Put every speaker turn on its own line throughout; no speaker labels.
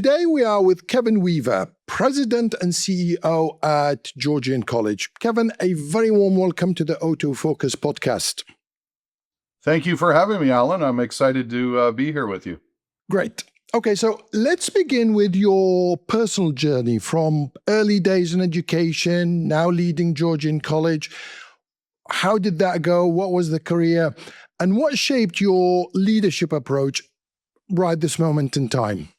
Today we are with Kevin Weaver, President and CEO at Georgian College. Kevin, a very warm welcome to the Autofocus podcast.
Thank you for having me, Alan. I'm excited to be here with you.
Great. Okay, so let's begin with your personal journey from early days in education, now leading Georgian College. How did that go? What was the career? And what shaped your leadership approach right this moment in time?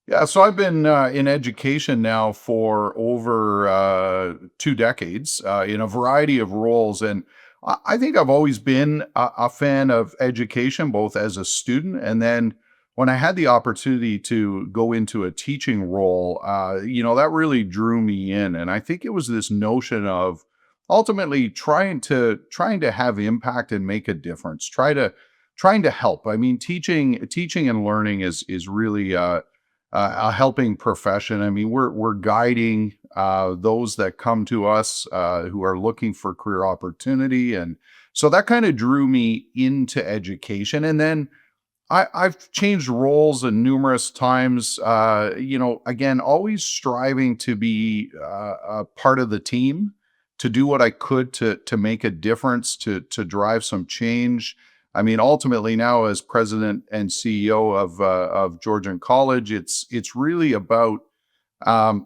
Yeah, so I've been in education now for over 2 decades in a variety of roles. And I think I've always been a fan of education, both as a student and then when I had the opportunity to go into a teaching role, that really drew me in. And I think it was this notion of ultimately trying to have impact and make a difference, trying to help. I mean, teaching and learning is really a helping profession. I mean, we're guiding those that come to us who are looking for career opportunity, and so that kind of drew me into education. And then I've changed roles numerous times. Again, always striving to be a part of the team, to do what I could to make a difference, to drive some change. I mean, ultimately now as president and CEO of Georgian College, it's really about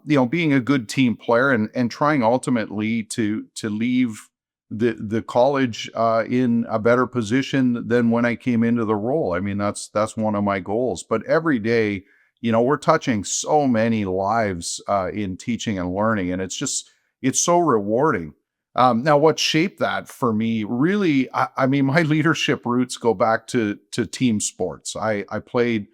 being a good team player and trying ultimately to leave the college in a better position than when I came into the role. I mean, that's one of my goals. But every day, we're touching so many lives in teaching and learning, and it's so rewarding. Now, what shaped that for me, really, I mean, my leadership roots go back to team sports. I played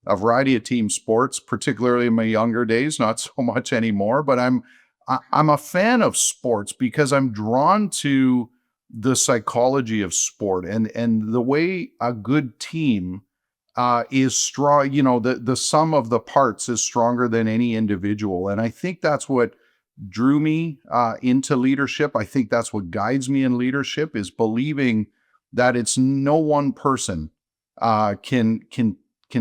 a variety of team sports, particularly in my younger days, not so much anymore, but I'm a fan of sports because I'm drawn to the psychology of sport and the way a good team is strong. The sum of the parts is stronger than any individual. And I think that's what drew me into leadership. I think that's what guides me in leadership, is believing that it's no one person can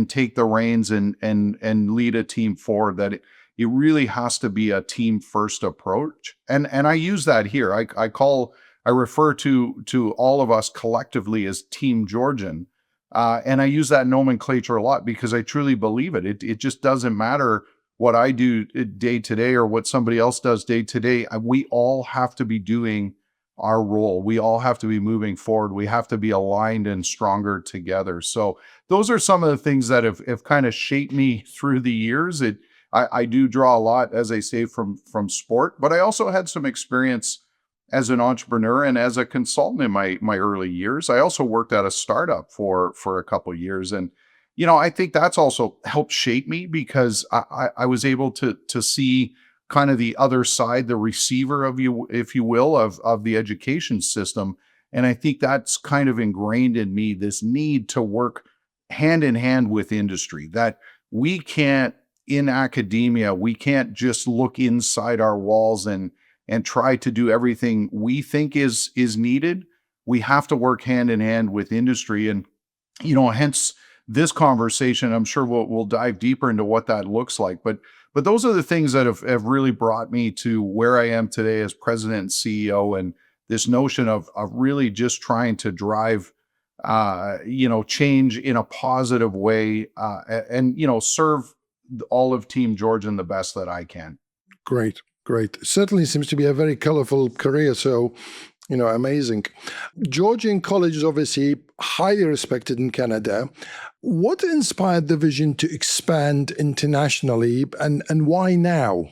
take the reins and lead a team forward, that it really has to be a team first approach. And I use that here. I refer to all of us collectively as Team Georgian. And I use that nomenclature a lot because I truly believe it. It just doesn't matter what I do day to day or what somebody else does day to day. We all have to be doing our role. We all have to be moving forward. We have to be aligned and stronger together. So those are some of the things that have kind of shaped me through the years. I do draw a lot, as I say, from sport, but I also had some experience as an entrepreneur and as a consultant in my early years. I also worked at a startup for a couple of years, and I think that's also helped shape me because I was able to see kind of the other side, the receiver of you, if you will, of the education system. And I think that's kind of ingrained in me, this need to work hand in hand with industry, that we can't, in academia, we can't just look inside our walls and try to do everything we think is needed. We have to work hand in hand with industry. And, hence this conversation, I'm sure we'll dive deeper into what that looks like. But those are the things that have really brought me to where I am today as president and CEO, and this notion of really just trying to drive change in a positive way, and serve all of Team Georgian the best that I can.
Great. Certainly seems to be a very colorful career. So, amazing. Georgian College is obviously highly respected in Canada. What inspired the vision to expand internationally, and why now?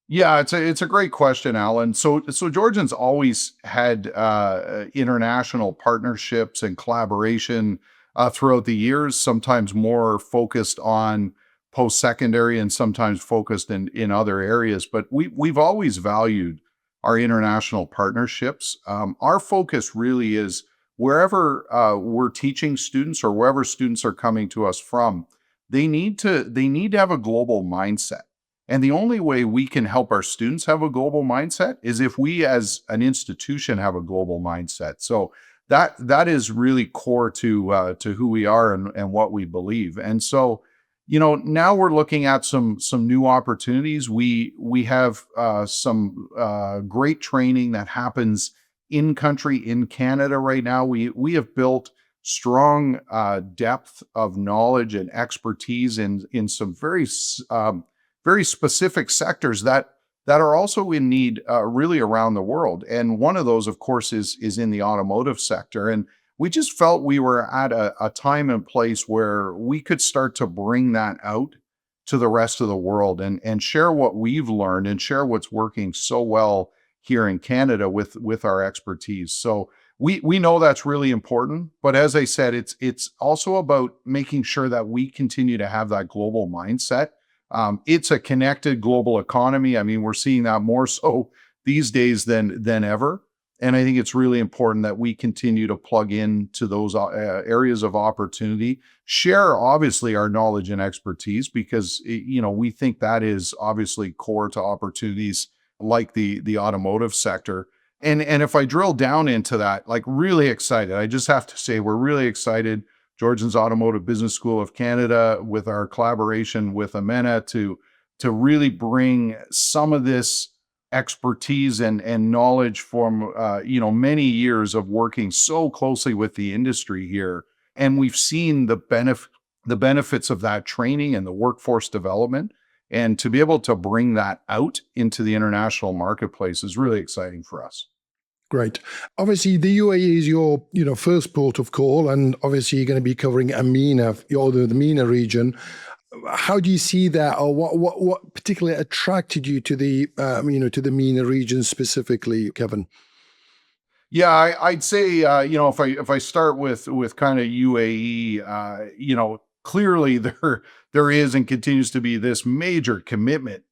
Yeah, it's a great question, Alan. So Georgian's always had international partnerships and collaboration throughout the years, sometimes more focused on post-secondary and sometimes focused in other areas. But we've always valued our international partnerships. Our focus really is wherever we're teaching students or wherever students are coming to us from, they need to have a global mindset. And the only way we can help our students have a global mindset is if we as an institution have a global mindset. So that is really core to who we are and what we believe. And so, now we're looking at some new opportunities. We have some great training that happens in country in Canada right now. We have built strong depth of knowledge and expertise in some very specific sectors that are also in need really around the world. And one of those, of course, is in the automotive sector. And we just felt we were at a time and place where we could start to bring that out to the rest of the world and share what we've learned and share what's working so well here in Canada with our expertise. So we know that's really important, but as I said, it's also about making sure that we continue to have that global mindset. It's a connected global economy. I mean, we're seeing that more so these days than ever. And I think it's really important that we continue to plug into those areas of opportunity, share obviously our knowledge and expertise, because we think that is obviously core to opportunities like the automotive sector. And if I drill down into that, like really excited, I just have to say we're really excited. Georgian's Automotive Business School of Canada, with our collaboration with AMENA to really bring some of this expertise and knowledge from many years of working so closely with the industry here. And we've seen the benefits of that training and the workforce development. And to be able to bring that out into the international marketplace is really exciting for us.
Great. Obviously, the UAE is your first port of call, and obviously you're going to be covering AMENA, or the MENA region. How do you see that, or what particularly attracted you to the to the MENA region specifically, Kevin?
Yeah, I'd say if I start with kind of UAE, clearly there is and continues to be this major commitment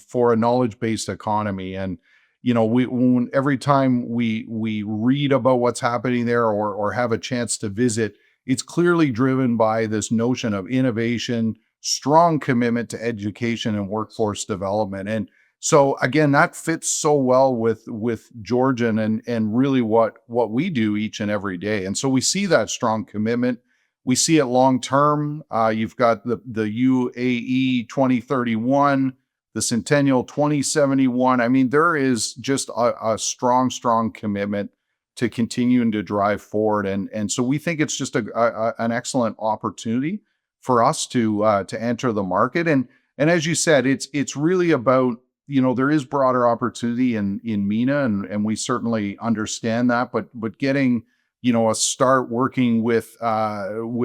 for a knowledge based economy. And every time we read about what's happening there or have a chance to visit, it's clearly driven by this notion of innovation, strong commitment to education and workforce development. And so again, that fits so well with Georgian and really what we do each and every day. And so we see that strong commitment. We see it long term. You've got the UAE 2031, the Centennial 2071. I mean, there is just a strong commitment to continuing to drive forward. And so we think it's just an excellent opportunity for us to enter the market. And as you said, it's really about, there is broader opportunity in MENA, and we certainly understand that, but getting, a start working with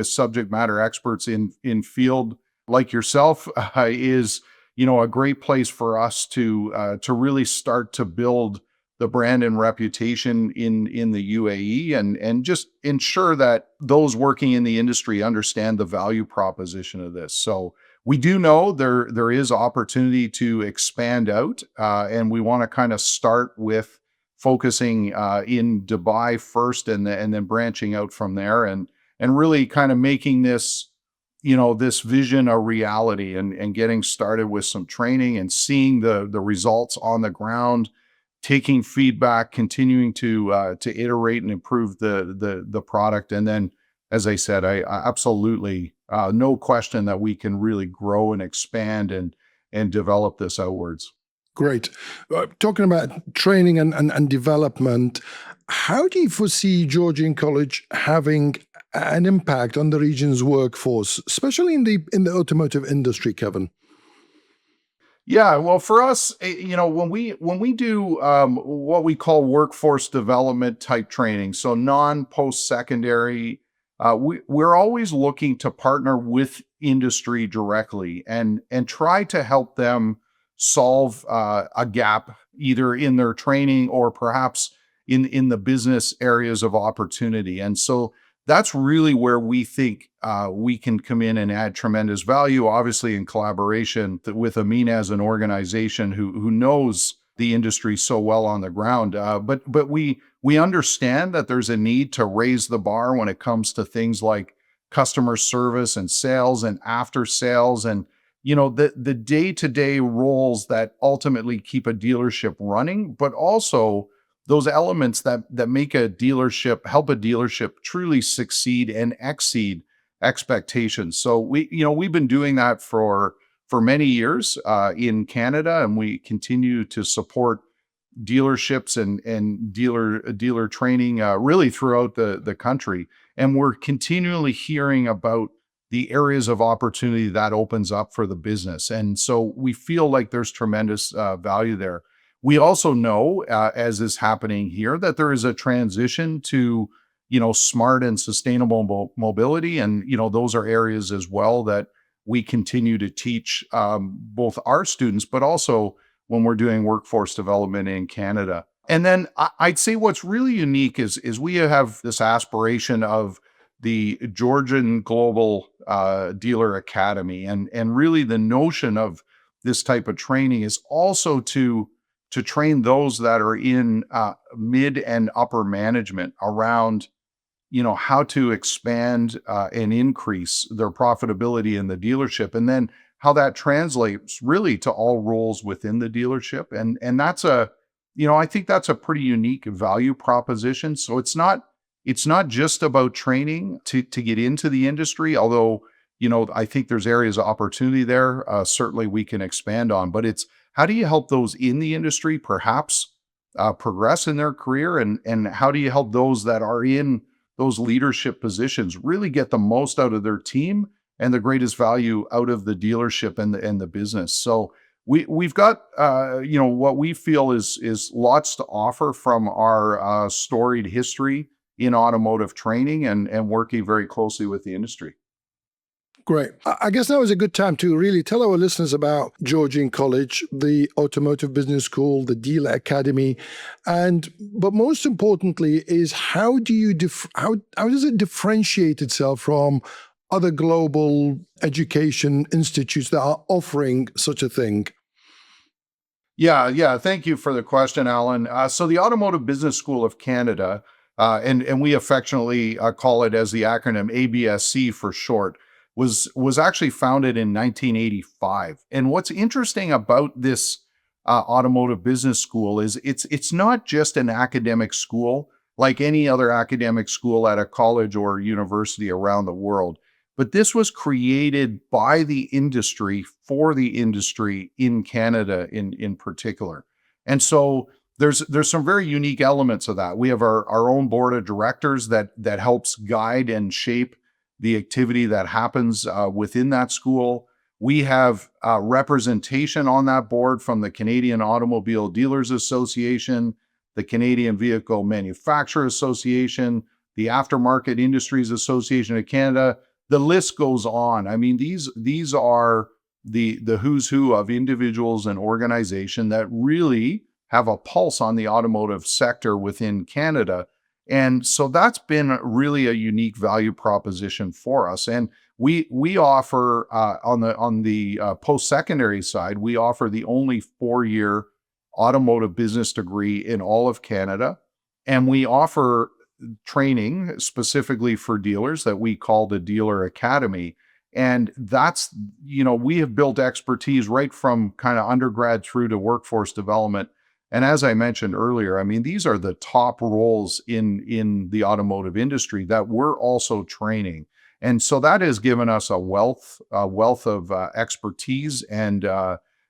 subject matter experts in field like yourself is, a great place for us to really start to build the brand and reputation in the UAE and just ensure that those working in the industry understand the value proposition of this. So we do know there is opportunity to expand out, and we want to kind of start with focusing in Dubai first, and then branching out from there, and really kind of making this this vision a reality, and getting started with some training and seeing the results on the ground, taking feedback, continuing to iterate and improve the product. And then, as I said, I absolutely no question that we can really grow and expand and develop this outwards.
Great. Talking about training and development, how do you foresee Georgian College having an impact on the region's workforce, especially in the automotive industry, Kevin?
Yeah, well, for us, when we do what we call workforce development type training, so non post secondary, we're always looking to partner with industry directly and try to help them solve a gap either in their training or perhaps in the business areas of opportunity. And so that's really where we think we can come in and add tremendous value, obviously in collaboration with AMENA as an organization who knows the industry so well on the ground. But we understand that there's a need to raise the bar when it comes to things like customer service and sales and after sales, and the day-to-day roles that ultimately keep a dealership running, but also those elements that make help a dealership truly succeed and exceed expectations. So we've been doing that for many years in Canada, and we continue to support dealerships and dealer training really throughout the country. And we're continually hearing about the areas of opportunity that opens up for the business. And so we feel like there's tremendous value there. We also know, as is happening here, that there is a transition to, smart and sustainable mobility. And, those are areas as well that we continue to teach both our students, but also when we're doing workforce development in Canada. And then I'd say what's really unique is we have this aspiration of the Georgian Global Dealer Academy, and really the notion of this type of training is also to train those that are in mid and upper management around how to expand and increase their profitability in the dealership, and then how that translates really to all roles within the dealership. And that's I think that's a pretty unique value proposition. So it's not just about training to get into the industry, although I think there's areas of opportunity there. Certainly we can expand on, but it's how do you help those in the industry perhaps progress in their career, and how do you help those that are in those leadership positions really get the most out of their team and the greatest value out of the dealership and the business. So we've got what we feel is lots to offer from our storied history in automotive training and working very closely with the industry.
Great. I guess now is a good time to really tell our listeners about Georgian College, the Automotive Business School, the Dealer Academy, but most importantly is how do you how does it differentiate itself from other global education institutes that are offering such a thing?
Yeah. Thank you for the question, Alan. So the Automotive Business School of Canada, and we affectionately call it as the acronym ABSC for short, was actually founded in 1985. And what's interesting about this automotive business school is it's not just an academic school like any other academic school at a college or university around the world, but this was created by the industry for the industry in Canada in particular. And so there's some very unique elements of that. We have our own board of directors that helps guide and shape the activity that happens within that school. We have representation on that board from the Canadian Automobile Dealers Association, the Canadian Vehicle Manufacturers Association, the Aftermarket Industries Association of Canada. The list goes on. I mean, these are the who's who of individuals and organization that really have a pulse on the automotive sector within Canada. And so that's been really a unique value proposition for us. And we offer on the post-secondary side, we offer the only 4-year automotive business degree in all of Canada. And we offer training specifically for dealers that we call the Dealer Academy. And that's, we have built expertise right from kind of undergrad through to workforce development. And as I mentioned earlier, I mean, these are the top roles in the automotive industry that we're also training. And so that has given us a wealth of expertise and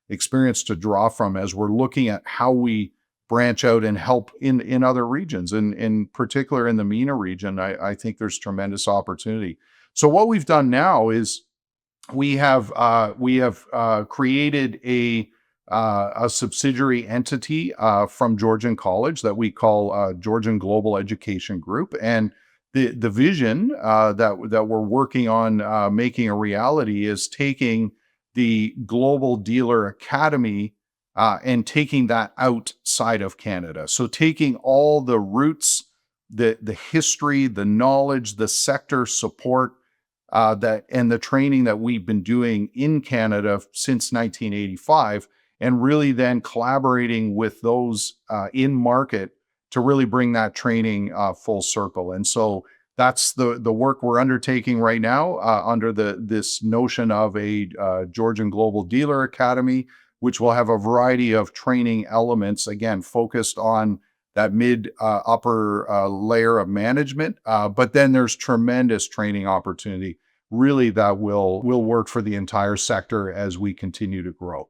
experience to draw from as we're looking at how we branch out and help in other regions. And in particular in the MENA region, I think there's tremendous opportunity. So what we've done now is we have created a subsidiary entity from Georgian College that we call Georgian Global Education Group, and the vision that we're working on making a reality is taking the Global Dealer Academy and taking that outside of Canada. So taking all the roots, the history, the knowledge, the sector support that and the training that we've been doing in Canada since 1985, and really then collaborating with those in market to really bring that training full circle. And so that's the work we're undertaking right now under this notion of a Georgian Global Dealer Academy, which will have a variety of training elements, again, focused on that mid upper layer of management. But then there's tremendous training opportunity really that will work for the entire sector as we continue to grow.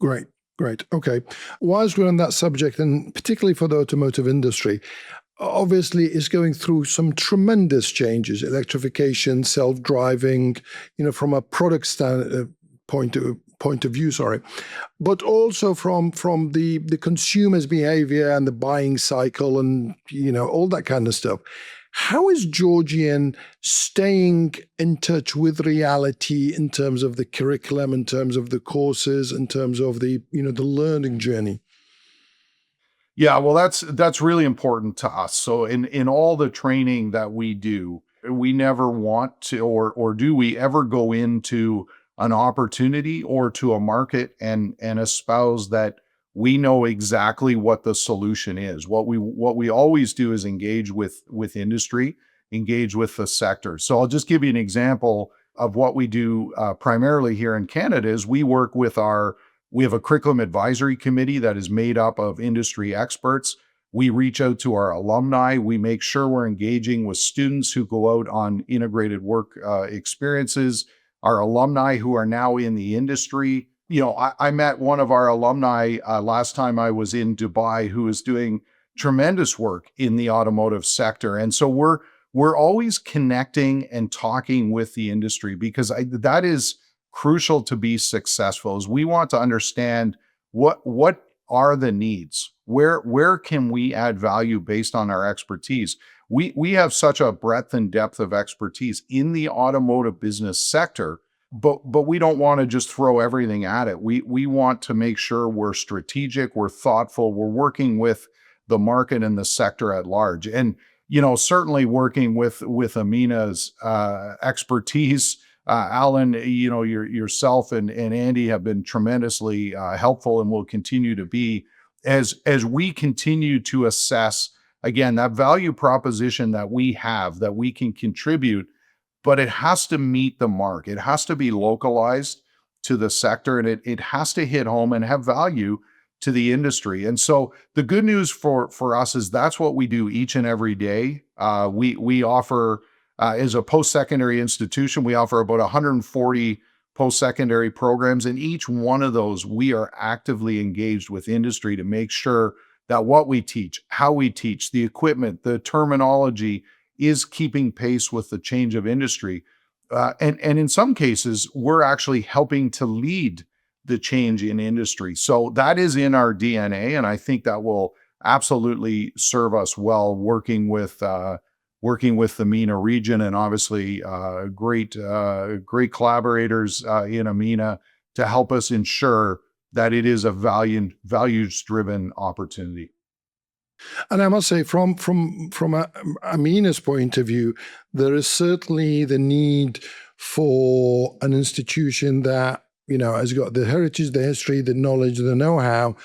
Great, great. Okay. Whilst we're on that subject, and particularly for the automotive industry, obviously is going through some tremendous changes, electrification, self-driving, from a product point of view, sorry, but also from the consumer's behavior and the buying cycle and all that kind of stuff. How is Georgian staying in touch with reality in terms of the curriculum, in terms of the courses, in terms of the learning journey?
Yeah, well, that's really important to us. So in all the training that we do, we never want to, or do we ever go into an opportunity or to a market and espouse that we know exactly what the solution is. What we always do is engage with industry, engage with the sector. So I'll just give you an example of what we do primarily here in Canada. Is we have a curriculum advisory committee that is made up of industry experts. We reach out to our alumni. We make sure we're engaging with students who go out on integrated work experiences, our alumni who are now in the industry. I met one of our alumni last time I was in Dubai who is doing tremendous work in the automotive sector. And so we're always connecting and talking with the industry because that is crucial to be successful. Is we want to understand what are the needs, where can we add value based on our expertise. We have such a breadth and depth of expertise in the automotive business sector, but we don't want to just throw everything at it. We want to make sure we're strategic, we're thoughtful, we're working with the market and the sector at large. And certainly working with AMENA's expertise. Alan, yourself and Andy have been tremendously helpful and will continue to be as we continue to assess, again, that value proposition that we have, that we can contribute, but it has to meet the mark. It has to be localized to the sector, and it has to hit home and have value to the industry. And so the good news for us is that's what we do each and every day. We offer, as a post-secondary institution, we offer about 140 post-secondary programs. And each one of those, we are actively engaged with industry to make sure that what we teach, how we teach, the equipment, the terminology is keeping pace with the change of industry. And in some cases, we're actually helping to lead the change in industry. So that is in our DNA. And I think that will absolutely serve us well working with the MENA region, and obviously great collaborators in AMENA to help us ensure that it is a values-driven opportunity.
And I must say, from Amina's point of view, there is certainly the need for an institution that has got the heritage, the history, the knowledge, the know-how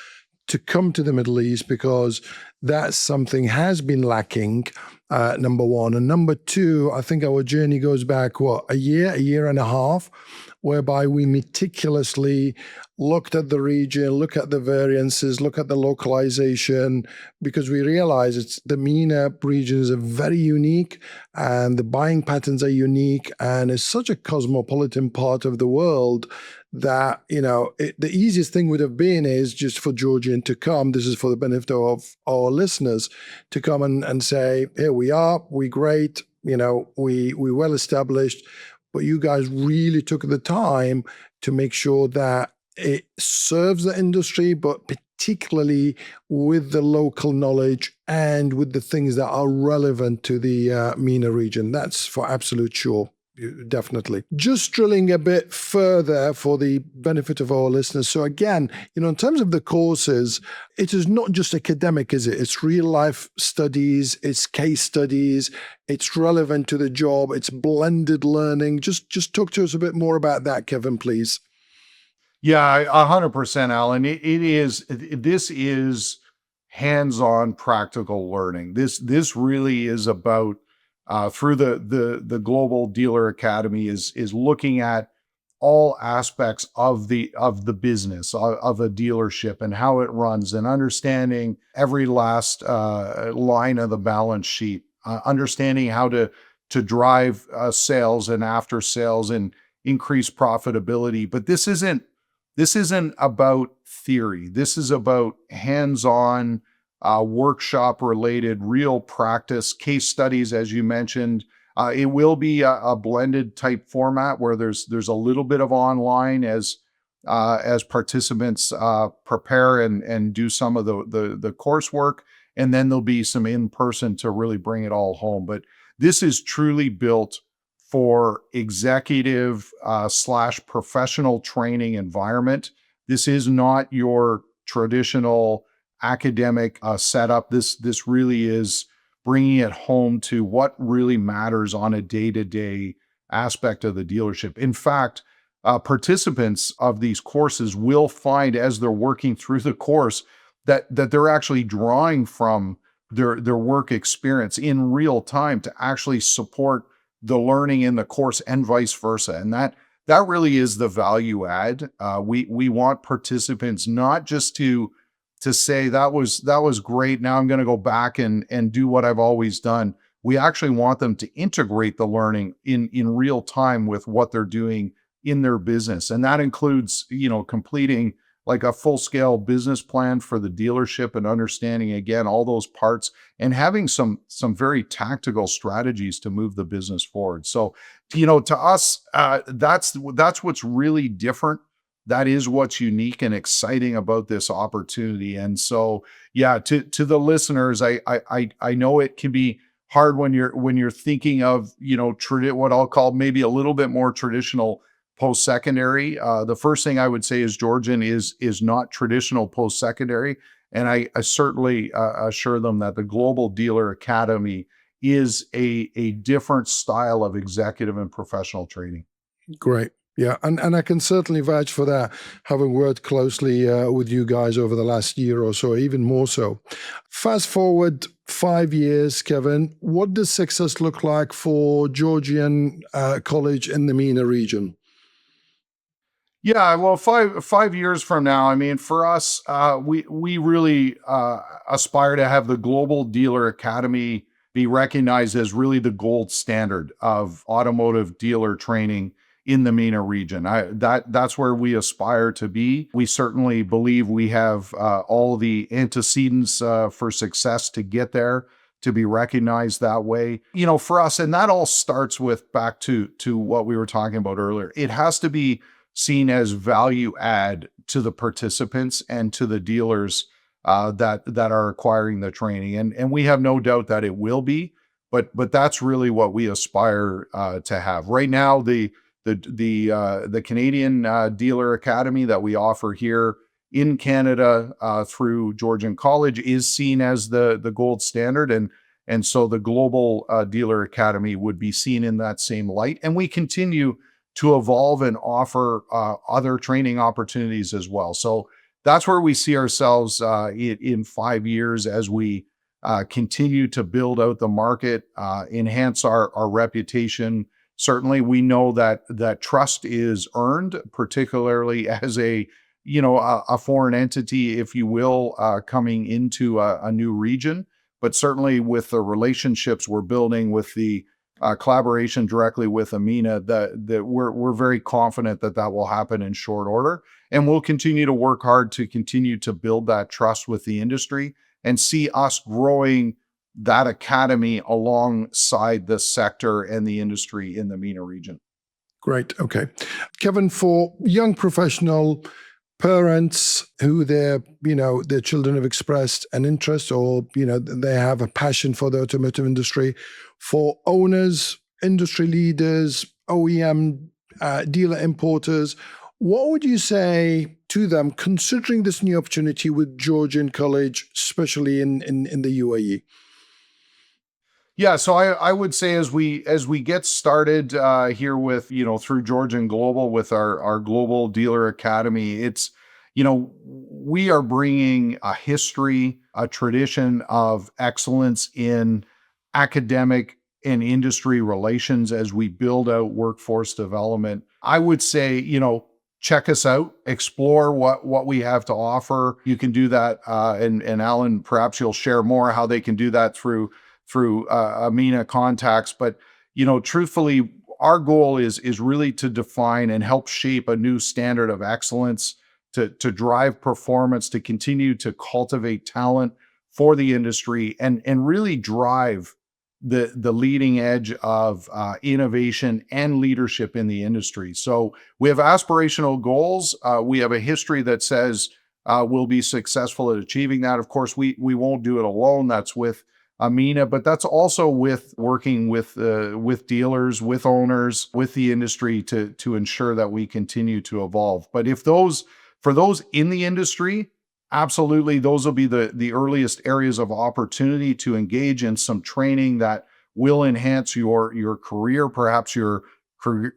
to come to the Middle East, because that's something has been lacking, number one. And number two, I think our journey goes back, a year and a half, whereby we meticulously looked at the region, look at the variances, look at the localization, because we realize the MENA region is a very unique, and the buying patterns are unique, and it's such a cosmopolitan part of the world that, the easiest thing would have been is just for Georgian to come. This is for the benefit of our listeners, to come and say, here we are, we great, we well established, but you guys really took the time to make sure that it serves the industry, but particularly with the local knowledge and with the things that are relevant to the MENA region. That's for absolute sure. Definitely. Just drilling a bit further for the benefit of our listeners. So again, in terms of the courses, it is not just academic, is it? It's real life studies, it's case studies, it's relevant to the job, it's blended learning. Just talk to us a bit more about that, Kevin, please.
Yeah, 100%, Alan. This is hands-on practical learning. This really is about through the Global Dealer Academy is looking at all aspects of the business of a dealership and how it runs, and understanding every last line of the balance sheet, understanding how to to drive sales and after sales and increase profitability. But this isn't about theory. This is about hands-on, workshop-related, real practice, case studies, as you mentioned. It will be a blended type format where there's a little bit of online as participants prepare and do some of the coursework, and then there'll be some in person to really bring it all home. But this is truly built for executive slash professional training environment. This is not your traditional academic setup. This really is bringing it home to what really matters on a day-to-day aspect of the dealership. In fact, participants of these courses will find as they're working through the course that they're actually drawing from their work experience in real time to actually support the learning in the course and vice versa. And that really is the value add. We want participants not just to say that was great. Now I'm going to go back and do what I've always done. We actually want them to integrate the learning in real time with what they're doing in their business. And that includes, completing like a full-scale business plan for the dealership and understanding again all those parts and having some very tactical strategies to move the business forward. So, to us, that's what's really different. That is what's unique and exciting about this opportunity. And so, yeah, to the listeners, I know it can be hard when you're thinking of what I'll call maybe a little bit more traditional post-secondary. The first thing I would say is Georgian is not traditional post-secondary, and I certainly assure them that the Global Dealer Academy is a different style of executive and professional training.
Great. Yeah, and I can certainly vouch for that, having worked closely with you guys over the last year or so, even more so. Fast forward 5 years, Kevin, what does success look like for Georgian College in the MENA region?
Yeah, well, five years from now, I mean, for us, we really aspire to have the Global Dealer Academy be recognized as really the gold standard of automotive dealer training in the MENA region. That's where we aspire to be. We certainly believe we have all the antecedents for success to get there, to be recognized that way. For us, and that all starts with back to what we were talking about earlier. It has to be seen as value add to the participants and to the dealers that are acquiring the training. And we have no doubt that it will be, but that's really what we aspire to have. Right now, the Canadian Dealer Academy that we offer here in Canada through Georgian College is seen as the gold standard, and so the Global Dealer Academy would be seen in that same light. And we continue to evolve and offer other training opportunities as well. So that's where we see ourselves in 5 years as we continue to build out the market, enhance our reputation. Certainly, we know that trust is earned, particularly as a foreign entity, if you will, coming into a new region. But certainly, with the relationships we're building, with the collaboration directly with AMENA, that we're very confident that will happen in short order, and we'll continue to work hard to continue to build that trust with the industry and see us growing that academy alongside the sector and the industry in the MENA region.
Great. Okay. Kevin, for young professional parents who their children have expressed an interest or, they have a passion for the automotive industry, for owners, industry leaders, OEM, dealer importers, what would you say to them considering this new opportunity with Georgian College, especially in the UAE?
Yeah, so I would say as we get started here with through Georgian Global with our Global Dealer Academy, it's we are bringing a history, a tradition of excellence in academic and industry relations as we build out workforce development. I would say check us out, explore what we have to offer. You can do that, and Alan, perhaps you'll share more how they can do that through AMENA contacts. But truthfully, our goal is really to define and help shape a new standard of excellence, to drive performance, to continue to cultivate talent for the industry, and really drive the leading edge of innovation and leadership in the industry. So we have aspirational goals. We have a history that says we'll be successful at achieving that. Of course, we won't do it alone. That's with AMENA, but that's also with working with dealers, with owners, with the industry to ensure that we continue to evolve. But for those in the industry, absolutely, those will be the earliest areas of opportunity to engage in some training that will enhance your career, perhaps your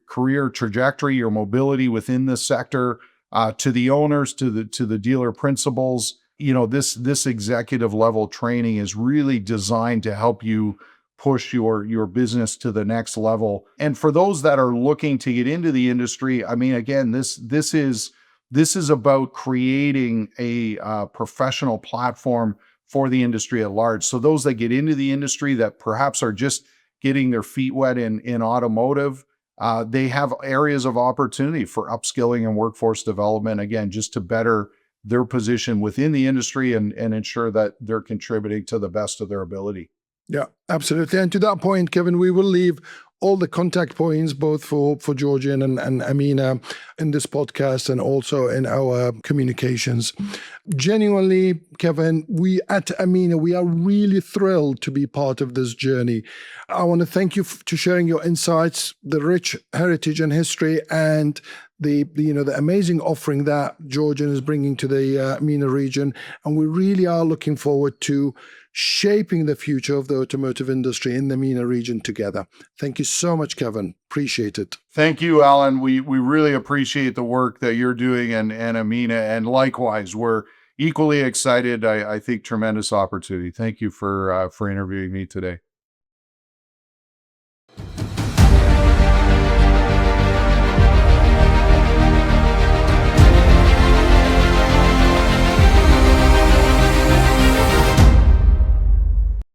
career trajectory, your mobility within the sector. To the owners, to the dealer principals, this executive level training is really designed to help you push your business to the next level. And for those that are looking to get into the industry, I mean, again, this is about creating a professional platform for the industry at large. So those that get into the industry that perhaps are just getting their feet wet in automotive, they have areas of opportunity for upskilling and workforce development, again, just to better their position within the industry and ensure that they're contributing to the best of their ability.
Yeah, absolutely. And to that point, Kevin, we will leave all the contact points, both for Georgian and AMENA, in this podcast and also in our communications. Genuinely, Kevin, we at AMENA, we are really thrilled to be part of this journey. I want to thank you to sharing your insights, the rich heritage and history, and the amazing offering that Georgian is bringing to the MENA region. And we really are looking forward to shaping the future of the automotive industry in the MENA region together. Thank you so much, Kevin. Appreciate it.
Thank you, Alan. We really appreciate the work that you're doing and AMENA, and likewise, we're equally excited. I think tremendous opportunity. Thank you for interviewing me today.